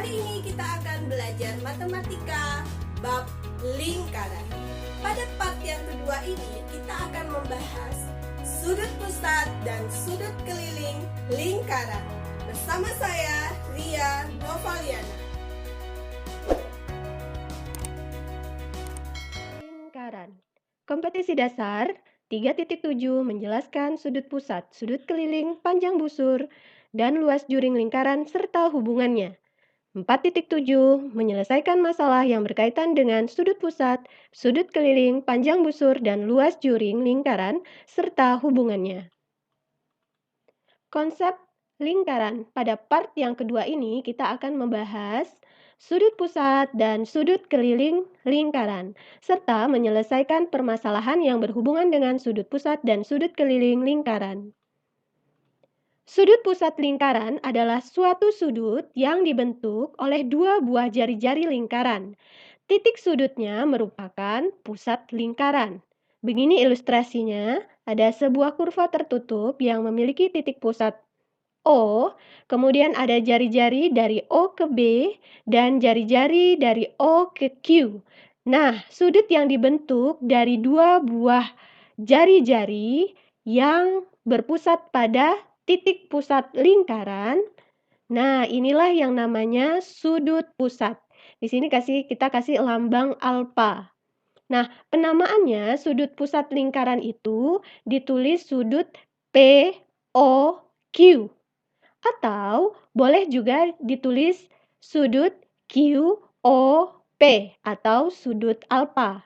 Kali ini kita akan belajar matematika bab lingkaran. Pada part yang kedua ini kita akan membahas sudut pusat dan sudut keliling lingkaran. Bersama saya Ria Novaliana. Lingkaran. Kompetisi dasar 3.7 menjelaskan sudut pusat, sudut keliling, panjang busur, dan luas juring lingkaran serta hubungannya. 4.7 menyelesaikan masalah yang berkaitan dengan sudut pusat, sudut keliling, panjang busur, dan luas juring lingkaran serta hubungannya. Konsep lingkaran. Pada part yang kedua ini kita akan membahas sudut pusat dan sudut keliling lingkaran, serta menyelesaikan permasalahan yang berhubungan dengan sudut pusat dan sudut keliling lingkaran. Sudut pusat lingkaran adalah suatu sudut yang dibentuk oleh dua buah jari-jari lingkaran. Titik sudutnya merupakan pusat lingkaran. Begini ilustrasinya, ada sebuah kurva tertutup yang memiliki titik pusat O, kemudian ada jari-jari dari O ke B, dan jari-jari dari O ke Q. Nah, sudut yang dibentuk dari dua buah jari-jari yang berpusat pada titik pusat lingkaran. Nah, inilah yang namanya sudut pusat. Di sini kita kasih lambang alfa. Nah, penamaannya sudut pusat lingkaran itu ditulis sudut POQ. Atau boleh juga ditulis sudut QOP atau sudut alfa.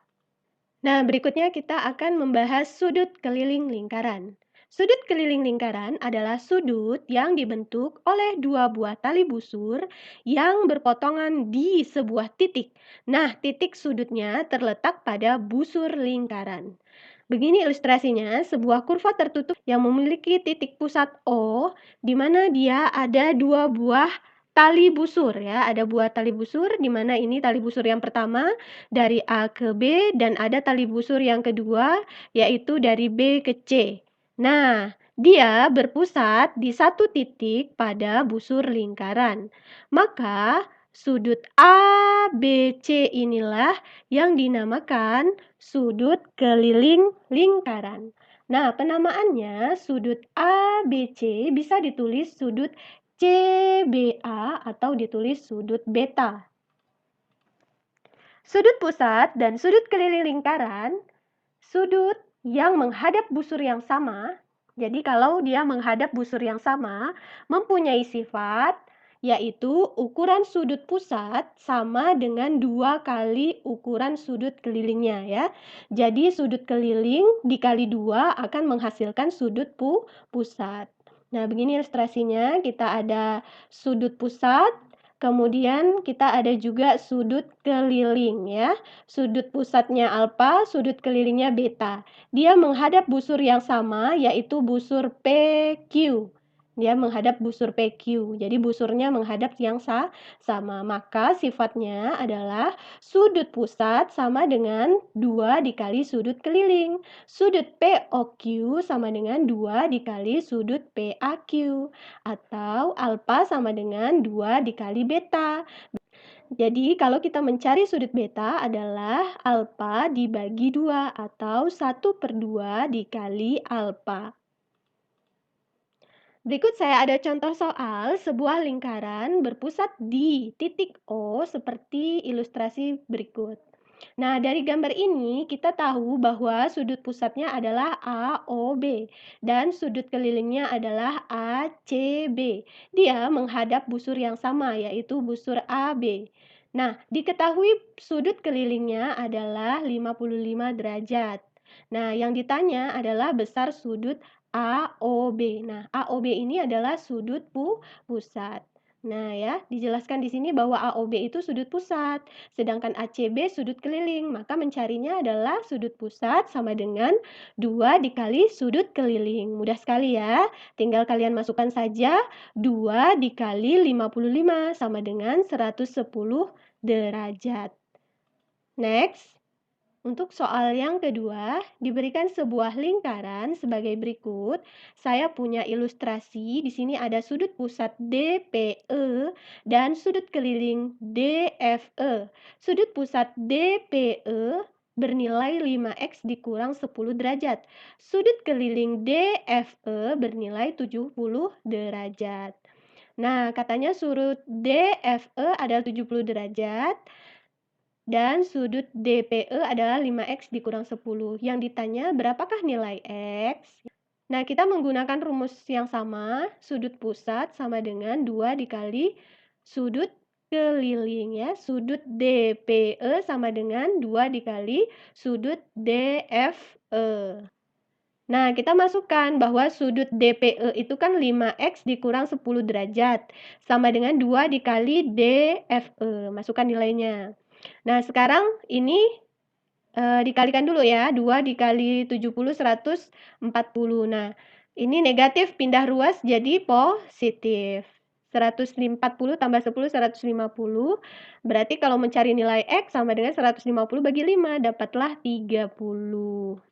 Nah, berikutnya kita akan membahas sudut keliling lingkaran. Sudut keliling lingkaran adalah sudut yang dibentuk oleh dua buah tali busur yang berpotongan di sebuah titik. Nah, titik sudutnya terletak pada busur lingkaran. Begini ilustrasinya, sebuah kurva tertutup yang memiliki titik pusat O, di mana dia ada dua buah tali busur ya. Ada buah tali busur, di mana ini tali busur yang pertama dari A ke B, dan ada tali busur yang kedua, yaitu dari B ke C. Nah, dia berpusat di satu titik pada busur lingkaran. Maka, sudut ABC inilah yang dinamakan sudut keliling lingkaran. Nah, penamaannya sudut ABC bisa ditulis sudut CBA atau ditulis sudut beta. Sudut pusat dan sudut keliling lingkaran, sudut yang menghadap busur yang sama. Jadi kalau dia menghadap busur yang sama, mempunyai sifat yaitu ukuran sudut pusat sama dengan 2 kali ukuran sudut kelilingnya ya. Jadi sudut keliling dikali 2 akan menghasilkan sudut pusat. Nah, begini ilustrasinya, kita ada sudut pusat, kemudian kita ada juga sudut keliling ya. Sudut pusatnya alfa, sudut kelilingnya beta. Dia menghadap busur yang sama, yaitu busur PQ. Dia menghadap busur PQ. Jadi busurnya menghadap yang sama. Maka sifatnya adalah sudut pusat sama dengan 2 dikali sudut keliling. Sudut POQ sama dengan 2 dikali sudut PAQ. Atau alfa sama dengan 2 dikali beta. Jadi kalau kita mencari sudut beta adalah alfa dibagi 2 atau 1/2 dikali alfa. Berikut saya ada contoh soal sebuah lingkaran berpusat di titik O seperti ilustrasi berikut. Nah, dari gambar ini kita tahu bahwa sudut pusatnya adalah AOB dan sudut kelilingnya adalah ACB. Dia menghadap busur yang sama, yaitu busur AB. Nah, diketahui sudut kelilingnya adalah 55 derajat. Nah, yang ditanya adalah besar sudut AOB. Nah, AOB ini adalah sudut pusat. Nah, ya, dijelaskan di sini bahwa AOB itu sudut pusat, sedangkan ACB sudut keliling. Maka mencarinya adalah sudut pusat sama dengan 2 dikali sudut keliling. Mudah sekali ya. Tinggal kalian masukkan saja 2 dikali 55 sama dengan 110 derajat. Next. Untuk soal yang kedua, diberikan sebuah lingkaran sebagai berikut. Saya punya ilustrasi. Di sini ada sudut pusat DPE dan sudut keliling DFE. Sudut pusat DPE bernilai 5x dikurang 10 derajat. Sudut keliling DFE bernilai 70 derajat. Nah, katanya sudut DFE adalah 70 derajat. Dan sudut DPE adalah 5x dikurang 10. Yang ditanya berapakah nilai x? Nah, kita menggunakan rumus yang sama. Sudut pusat sama dengan 2 dikali sudut keliling ya. Sudut DPE sama dengan 2 dikali sudut DFE. Nah, kita masukkan bahwa sudut DPE itu kan 5x dikurang 10 derajat. Sama dengan 2 dikali DFE. Masukkan nilainya. Nah, sekarang ini dikalikan dulu ya. 2 dikali 70, 140. Nah, ini negatif pindah ruas jadi positif. 140 tambah 10, 150. Berarti kalau mencari nilai X sama dengan 150 bagi 5, dapatlah 30.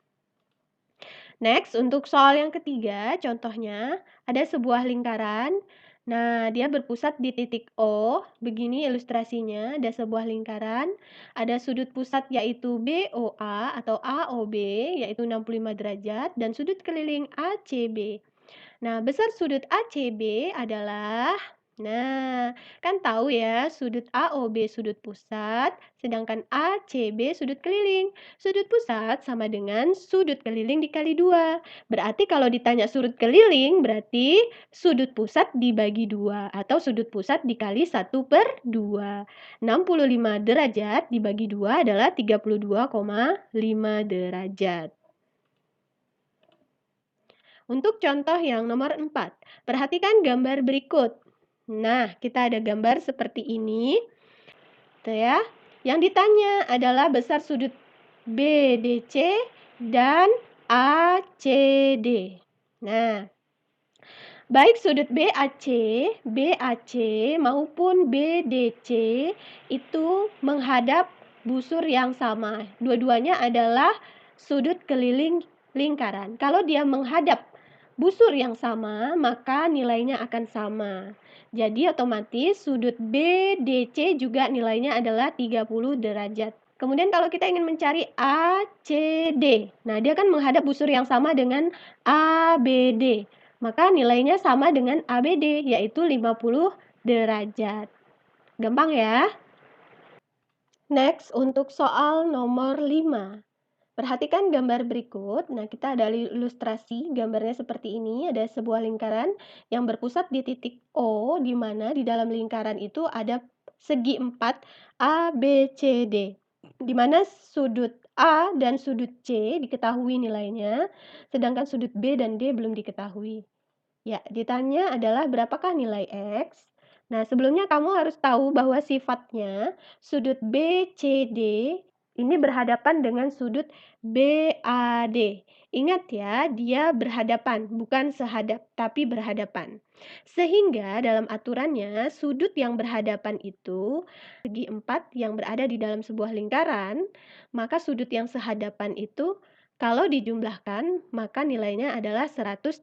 Next, untuk soal yang ketiga, contohnya ada sebuah lingkaran. Nah, dia berpusat di titik O. Begini ilustrasinya, ada sebuah lingkaran, ada sudut pusat yaitu BOA atau AOB yaitu 65 derajat dan sudut keliling ACB. Nah, besar sudut ACB adalah, nah, kan tahu ya, sudut AOB sudut pusat, sedangkan ACB sudut keliling. Sudut pusat sama dengan sudut keliling dikali 2. Berarti kalau ditanya sudut keliling, berarti sudut pusat dibagi 2 atau sudut pusat dikali 1/2. 65 derajat dibagi 2 adalah 32,5 derajat. Untuk contoh yang nomor 4, perhatikan gambar berikut. Nah, kita ada gambar seperti ini. Tuh ya. Yang ditanya adalah besar sudut BDC dan ACD. Nah, baik sudut BAC maupun BDC itu menghadap busur yang sama. Dua-duanya adalah sudut keliling lingkaran. Kalau dia menghadap busur yang sama, maka nilainya akan sama. Jadi otomatis sudut BDC juga nilainya adalah 30 derajat. Kemudian kalau kita ingin mencari ACD, nah dia kan menghadap busur yang sama dengan ABD. Maka nilainya sama dengan ABD, yaitu 50 derajat. Gampang ya? Next, untuk soal nomor 5. Perhatikan gambar berikut. Nah, kita ada ilustrasi, gambarnya seperti ini. Ada sebuah lingkaran yang berpusat di titik O, di mana di dalam lingkaran itu ada segi 4 A, B, C, D. Di mana sudut A dan sudut C diketahui nilainya, sedangkan sudut B dan D belum diketahui. Ya, ditanya adalah berapakah nilai X? Nah, sebelumnya kamu harus tahu bahwa sifatnya sudut BCD ini berhadapan dengan sudut BAD. Ingat ya, dia berhadapan, bukan sehadap, tapi berhadapan. Sehingga dalam aturannya, sudut yang berhadapan itu segi 4 yang berada di dalam sebuah lingkaran, maka sudut yang sehadapan itu kalau dijumlahkan, maka nilainya adalah 180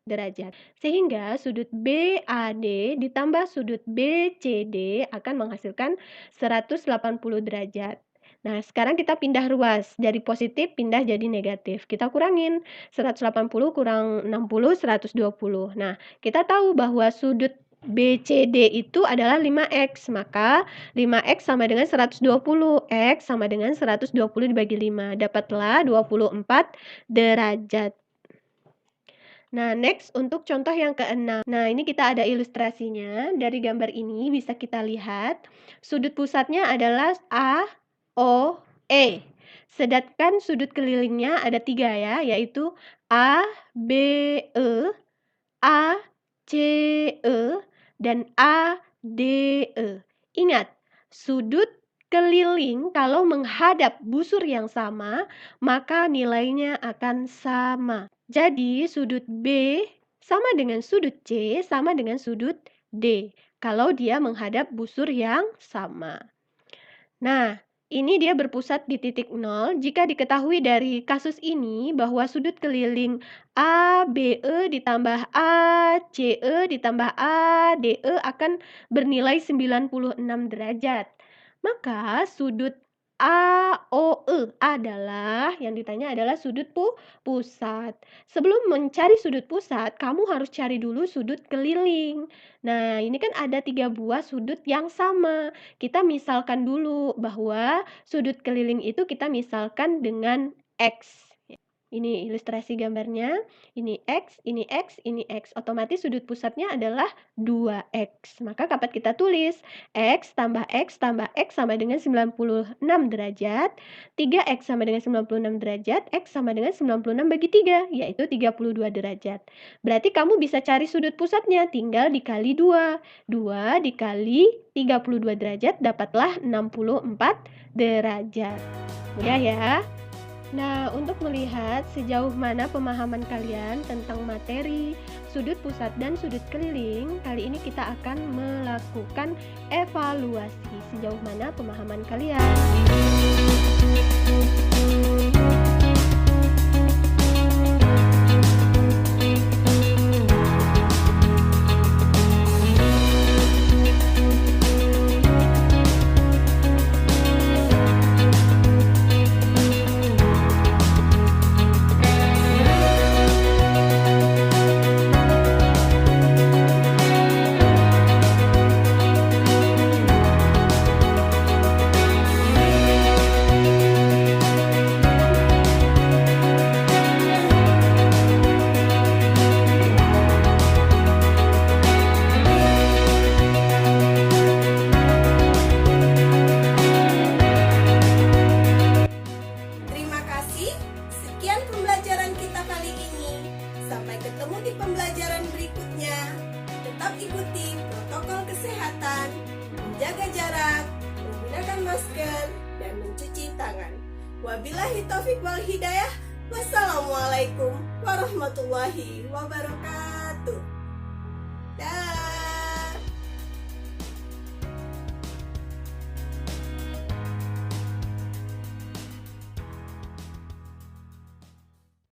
derajat. Sehingga sudut BAD ditambah sudut BCD akan menghasilkan 180 derajat. Nah, sekarang kita pindah ruas. Dari positif pindah jadi negatif. Kita kurangin. 180 kurang 60, 120. Nah, kita tahu bahwa sudut BCD itu adalah 5x. Maka 5x sama dengan 120. X sama dengan 120 dibagi 5. Dapatlah 24 derajat. Nah, next untuk contoh yang ke-6. Nah, ini kita ada ilustrasinya. Dari gambar ini bisa kita lihat sudut pusatnya adalah A, O, E. Sedangkan sudut kelilingnya ada 3 ya, yaitu A, B, E, A, C, E, dan A, D, E. Ingat, sudut keliling kalau menghadap busur yang sama, maka nilainya akan sama. Jadi, sudut B sama dengan sudut C sama dengan sudut D kalau dia menghadap busur yang sama. Nah, Ini dia berpusat di titik nol jika diketahui dari kasus ini bahwa sudut keliling ABE ditambah ACE ditambah ADE akan bernilai 96 derajat. Maka sudut AOE adalah, yang ditanya adalah sudut pusat. Sebelum mencari sudut pusat, kamu harus cari dulu sudut keliling. Nah, ini kan ada 3 buah sudut yang sama. Kita misalkan dulu bahwa sudut keliling itu kita misalkan dengan X. Ini ilustrasi gambarnya, ini X, ini X, ini X. Otomatis sudut pusatnya adalah 2X. Maka dapat kita tulis X tambah X tambah X sama dengan 96 derajat, 3X sama dengan 96 derajat, X sama dengan 96 bagi 3, yaitu 32 derajat. Berarti kamu bisa cari sudut pusatnya, tinggal dikali 2. 2 dikali 32 derajat, dapatlah 64 derajat. Mudah ya? Nah, untuk melihat sejauh mana pemahaman kalian tentang materi sudut pusat dan sudut keliling, kali ini kita akan melakukan evaluasi sejauh mana pemahaman kalian. Terima kasih. Sekian pembelajaran kita kali ini. Sampai ketemu di pembelajaran berikutnya. Tetap ikuti protokol kesehatan, menjaga jarak, menggunakan masker, dan mencuci tangan. Wabillahi taufik wal hidayah. Wassalamualaikum warahmatullahi wabarakatuh.